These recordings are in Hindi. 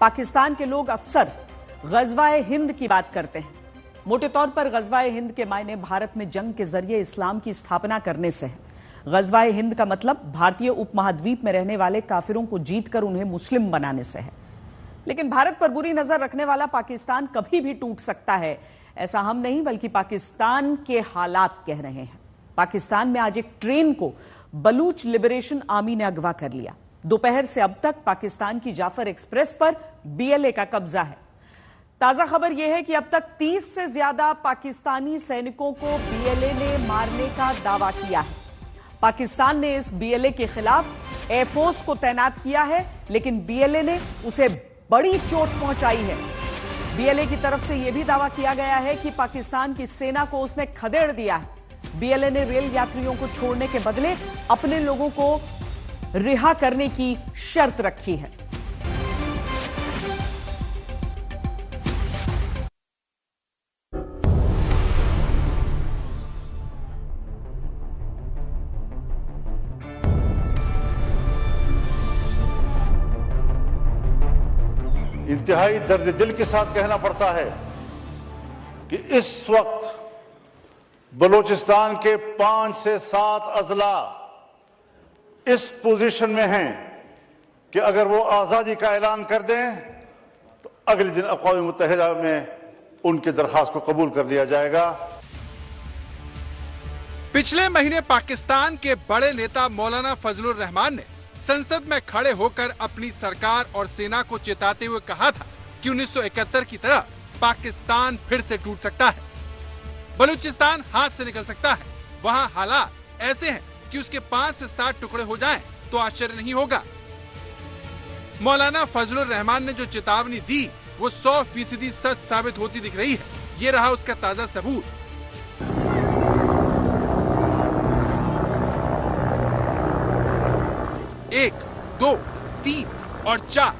पाकिस्तान के लोग अक्सर गज़वाए हिंद की बात करते हैं। मोटे तौर पर गज़वाए हिंद के मायने भारत में जंग के जरिए इस्लाम की स्थापना करने से है। गज़वाए हिंद का मतलब भारतीय उपमहाद्वीप में रहने वाले काफिरों को जीतकर उन्हें मुस्लिम बनाने से है। लेकिन भारत पर बुरी नजर रखने वाला पाकिस्तान कभी भी टूट सकता है, ऐसा हम नहीं बल्कि पाकिस्तान के हालात कह रहे हैं। पाकिस्तान में आज एक ट्रेन को बलूच लिबरेशन आर्मी ने अगवा कर लिया। दोपहर से अब तक पाकिस्तान की जाफर एक्सप्रेस पर बीएलए का कब्जा है। ताजा खबर यह है कि अब तक 30 से ज्यादा पाकिस्तानी सैनिकों को बीएलए ने मारने का दावा किया है। पाकिस्तान ने इस बीएलए के खिलाफ एयरफोर्स को तैनात किया है, लेकिन बीएलए ने उसे बड़ी चोट पहुंचाई है। बीएलए की तरफ से यह भी दावा किया गया है कि पाकिस्तान की सेना को उसने खदेड़ दिया है। बीएलए ने रेल यात्रियों को छोड़ने के बदले अपने लोगों को रिहा करने की शर्त रखी है। इंतहाई दर्द दिल के साथ कहना पड़ता है कि इस वक्त बलूचिस्तान के 5 से 7 अजला इस पोजीशन में हैं कि अगर वो आजादी का ऐलान कर दें तो अगले दिन अक़वाम मुत्तहिदा में उनकी दरख्वास्त को कबूल कर लिया जाएगा। पिछले महीने पाकिस्तान के बड़े नेता मौलाना फजलुर रहमान ने संसद में खड़े होकर अपनी सरकार और सेना को चेताते हुए कहा था कि 1971 की तरह पाकिस्तान फिर से टूट सकता है, बलूचिस्तान हाथ से निकल सकता है। वहाँ हालात ऐसे हैं कि उसके 5 से 7 टुकड़े हो जाएं तो आश्चर्य नहीं होगा। मौलाना फजलुर रहमान ने जो चेतावनी दी वो 100% सच साबित होती दिख रही है। ये रहा उसका ताजा सबूत। एक, 2, 3 और 4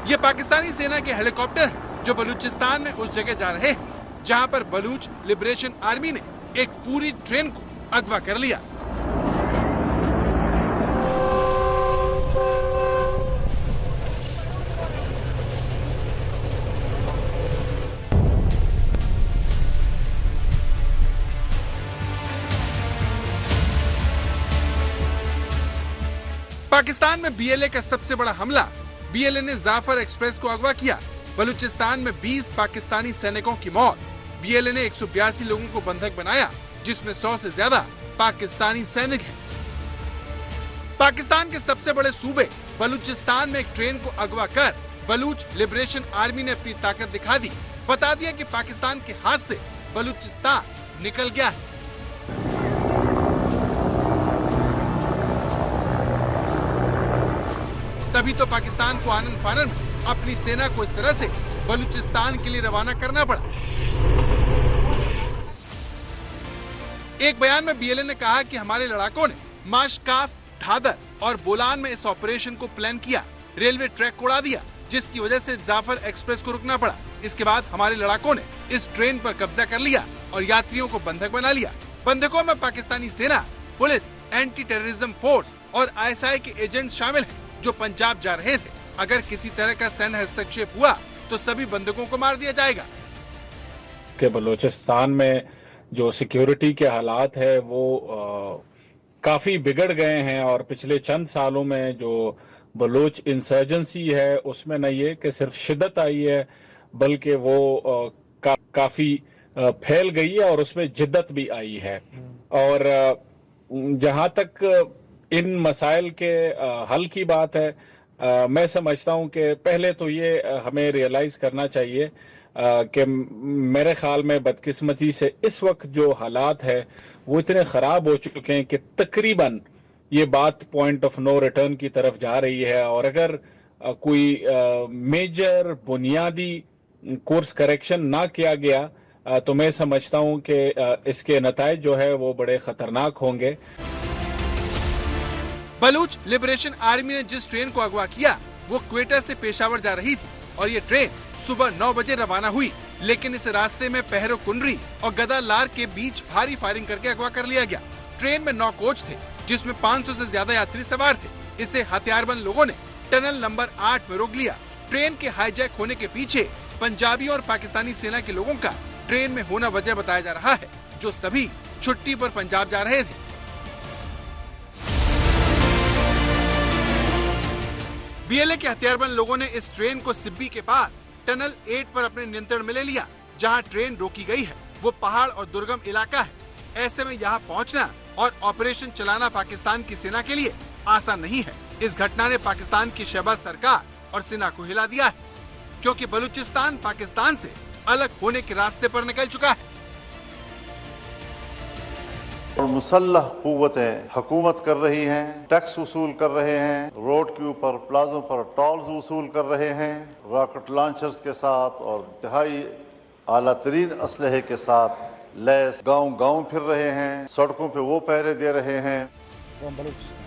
ये पाकिस्तानी सेना के हेलीकॉप्टर हैं जो बलूचिस्तान में उस जगह जा रहे हैं जहां पर बलूच लिबरेशन आर्मी ने एक पूरी ट्रेन को अगवा कर लिया। पाकिस्तान में बीएलए का सबसे बड़ा हमला। बीएलए ने जाफर एक्सप्रेस को अगवा किया। बलूचिस्तान में 20 पाकिस्तानी सैनिकों की मौत। बीएलए ने 182 लोगों को बंधक बनाया, जिसमें 100 से ज्यादा पाकिस्तानी सैनिक हैं। पाकिस्तान के सबसे बड़े सूबे बलूचिस्तान में एक ट्रेन को अगवा कर बलूच लिबरेशन आर्मी ने अपनी ताकत दिखा दी। बता दिया कि पाकिस्तान के हाथ से बलूचिस्तान निकल गया है। तभी तो पाकिस्तान को आनन फानन में अपनी सेना को इस तरह से बलूचिस्तान के लिए रवाना करना पड़ा। एक बयान में बीएलए ने कहा कि हमारे लड़ाकों ने माशकाफ, ढादर और बोलान में इस ऑपरेशन को प्लान किया। रेलवे ट्रैक को उड़ा दिया, जिसकी वजह से जाफर एक्सप्रेस को रुकना पड़ा। इसके बाद हमारे लड़ाकों ने इस ट्रेन पर कब्जा कर लिया और यात्रियों को बंधक बना लिया। बंधकों में पाकिस्तानी सेना, पुलिस, एंटी टेररिज्म फोर्स और आईएसआई के एजेंट शामिल हैं जो पंजाब जा रहे थे। अगर किसी तरह का सैन्य हस्तक्षेप हुआ तो सभी बंधकों को मार दिया जाएगा। कि बलूचिस्तान में जो सिक्योरिटी के हालात है वो काफी बिगड़ गए हैं और पिछले चंद सालों में जो बलूच इंसर्जेंसी है उसमें न ये कि सिर्फ शिद्दत आई है बल्कि वो काफी फैल गई है और उसमें जिद्दत भी आई है। और जहां तक इन मसाइल के हल की बात है, मैं समझता हूं कि पहले तो ये हमें रियलाइज करना चाहिए कि मेरे ख्याल में बदकिस्मती से इस वक्त जो हालात है वो इतने खराब हो चुके हैं कि तकरीबन ये बात पॉइंट ऑफ नो रिटर्न की तरफ जा रही है। और अगर कोई मेजर बुनियादी कोर्स करेक्शन ना किया गया तो मैं समझता हूं कि इसके नताइज जो है वो बड़े खतरनाक होंगे। बलूच लिबरेशन आर्मी ने जिस ट्रेन को अगवा किया वो क्वेटा से पेशावर जा रही थी और ये ट्रेन सुबह 9 बजे रवाना हुई। लेकिन इस रास्ते में पहरो कुंडरी और गदालार के बीच भारी फायरिंग करके अगवा कर लिया गया। ट्रेन में 9 कोच थे जिसमें 500 से ज्यादा यात्री सवार थे। इसे हथियारबंद लोगों ने टनल नंबर 8 में रोक लिया। ट्रेन के हाईजैक होने के पीछे पंजाबी और पाकिस्तानी सेना के लोगों का ट्रेन में होना वजह बताया जा रहा है, जो सभी छुट्टी पर पंजाब जा रहे थे। बीएलए के हथियारबंद लोगों ने इस ट्रेन को सिब्बी के पास टनल 8 पर अपने नियंत्रण में ले लिया। जहां ट्रेन रोकी गई है वो पहाड़ और दुर्गम इलाका है। ऐसे में यहां पहुंचना और ऑपरेशन चलाना पाकिस्तान की सेना के लिए आसान नहीं है। इस घटना ने पाकिस्तान की शहबाज सरकार और सेना को हिला दिया है, क्योंकि बलूचिस्तान पाकिस्तान से अलग होने के रास्ते पर निकल चुका है। और मुसल्लह कुव्वतें हुकूमत कर रही हैं, टैक्स वसूल कर रहे हैं, रोड के ऊपर प्लाजों पर टोल्स वसूल कर रहे हैं, रॉकेट लॉन्चर्स के साथ और इंतहाई आला तरीन असलहे के साथ लैस गांव फिर रहे हैं, सड़कों पे वो पहरे दे रहे हैं।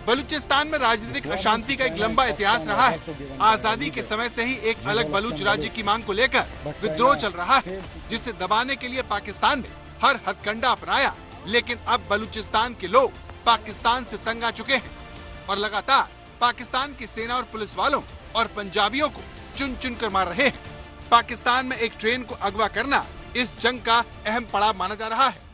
बलूचिस्तान में राजनीतिक अशांति का एक लंबा इतिहास रहा है। आजादी के समय से ही एक अलग बलूच राज्य की मांग को लेकर विद्रोह चल रहा है, जिसे दबाने के लिए पाकिस्तान ने हर हथकंडा अपनाया। लेकिन अब बलूचिस्तान के लोग पाकिस्तान से तंग आ चुके हैं और लगातार पाकिस्तान की सेना और पुलिस वालों और पंजाबियों को चुन चुन कर मार रहे हैं। पाकिस्तान में एक ट्रेन को अगवा करना इस जंग का अहम पड़ाव माना जा रहा है।